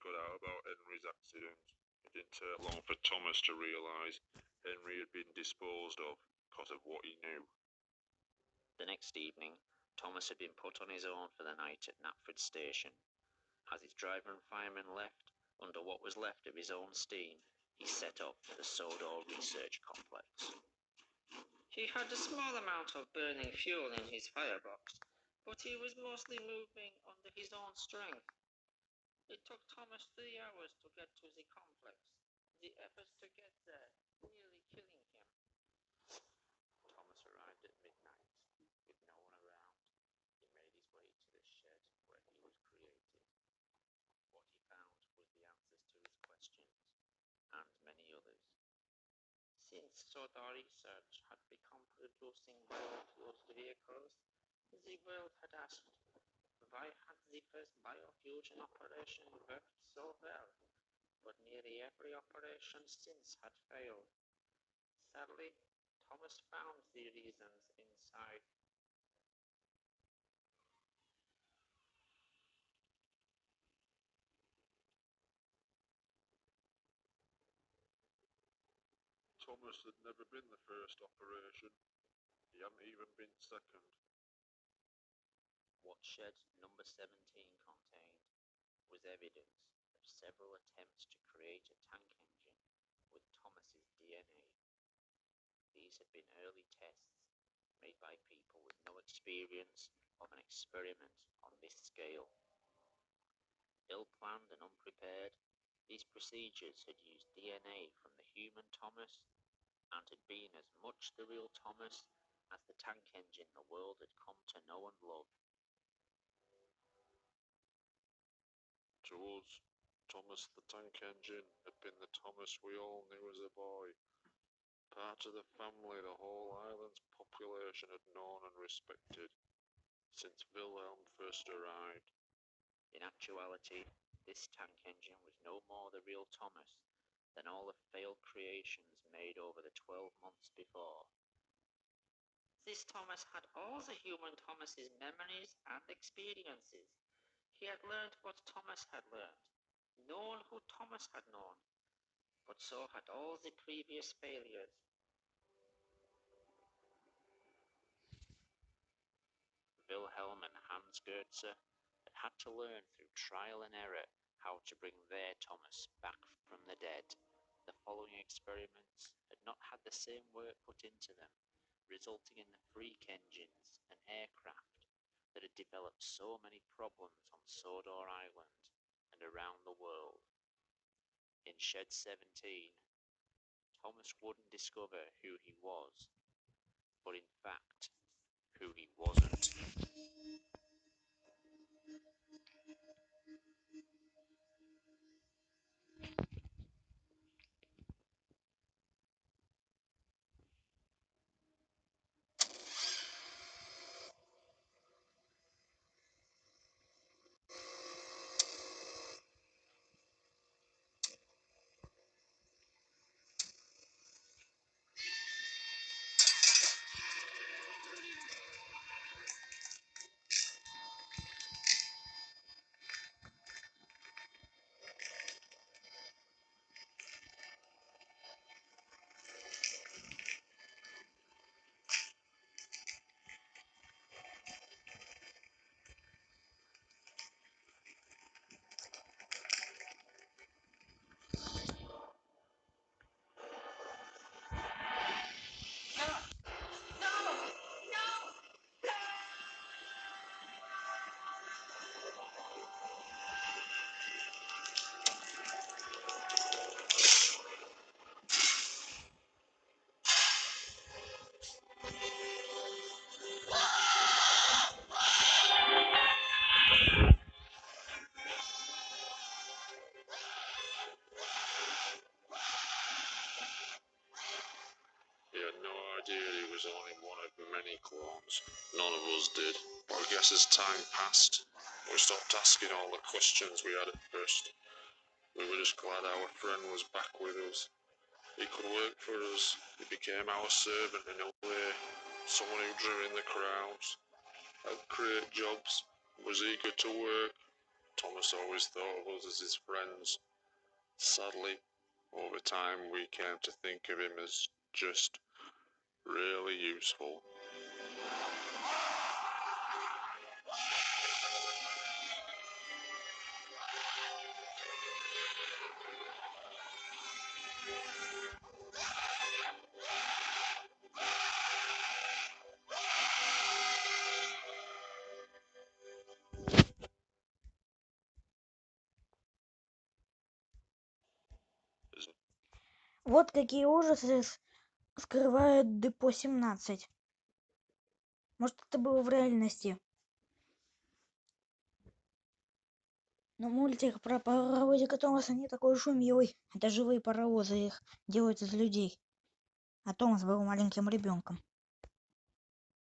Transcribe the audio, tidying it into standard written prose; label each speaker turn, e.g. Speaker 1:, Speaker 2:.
Speaker 1: got out about Henry's accident. It didn't take long for Thomas to realise Henry had been disposed of because of what he knew.
Speaker 2: The next evening, Thomas had been put on his own for the night at Knapford Station. As his driver and fireman left, under what was left of his own steam, he set off for the Sodor Research Complex.
Speaker 3: He had a small amount of burning fuel in his firebox, but he was mostly moving under his own strength. It took Thomas 3 hours to get to the complex, the efforts to get there nearly killing him.
Speaker 2: Thomas arrived at midnight. With no one around, he made his way to the shed where he was created. What he found was the answers to his questions, and many others.
Speaker 3: Since Sodor Research had become producing biofuels vehicles, the world had asked, why had the first biofusion operation worked so well, but nearly every operation since had failed? Sadly, Thomas found the reasons inside.
Speaker 1: Thomas had never been the first operation. He hadn't even been second.
Speaker 2: What shed number 17 contained was evidence of several attempts to create a tank engine with Thomas's DNA. These had been early tests made by people with no experience of an experiment on this scale. Ill-planned and unprepared, these procedures had used DNA from the human Thomas and had been as much the real Thomas as the tank engine the world had come to know and love.
Speaker 1: To us, Thomas the Tank Engine had been the Thomas we all knew as a boy. Part of the family the whole island's population had known and respected since Wilhelm first arrived.
Speaker 2: In actuality, this tank engine was no more the real Thomas than all the failed creations made over the 12 months before.
Speaker 3: This Thomas had all the human Thomas's memories and experiences. He had learned what Thomas had learned, known who Thomas had known, but so had all the previous failures.
Speaker 2: Wilhelm and Hans Goetze had had to learn through trial and error how to bring their Thomas back from the dead. The following experiments had not had the same work put into them, resulting in the freak engines and aircraft that had developed so many problems on Sodor Island and around the world. In Shed 17, Thomas wouldn't discover who he was, but in fact, who he wasn't.
Speaker 1: He had no idea he was only one of many clones. None of us did. But I guess as time passed, we stopped asking all the questions we had at first. We were just glad our friend was back with us. He could work for us. He became our servant in a way. Someone who drew in the crowds, helped create jobs, was eager to work. Thomas always thought of us as his friends. Sadly, over time we came to think of him as just really useful.
Speaker 4: Вот какие ужасы скрывает депо 17. Может, это было в реальности. Но мультик про паровозика Томаса не такой уж и милый. Это живые паровозы, их делают из людей. А Томас был маленьким ребенком.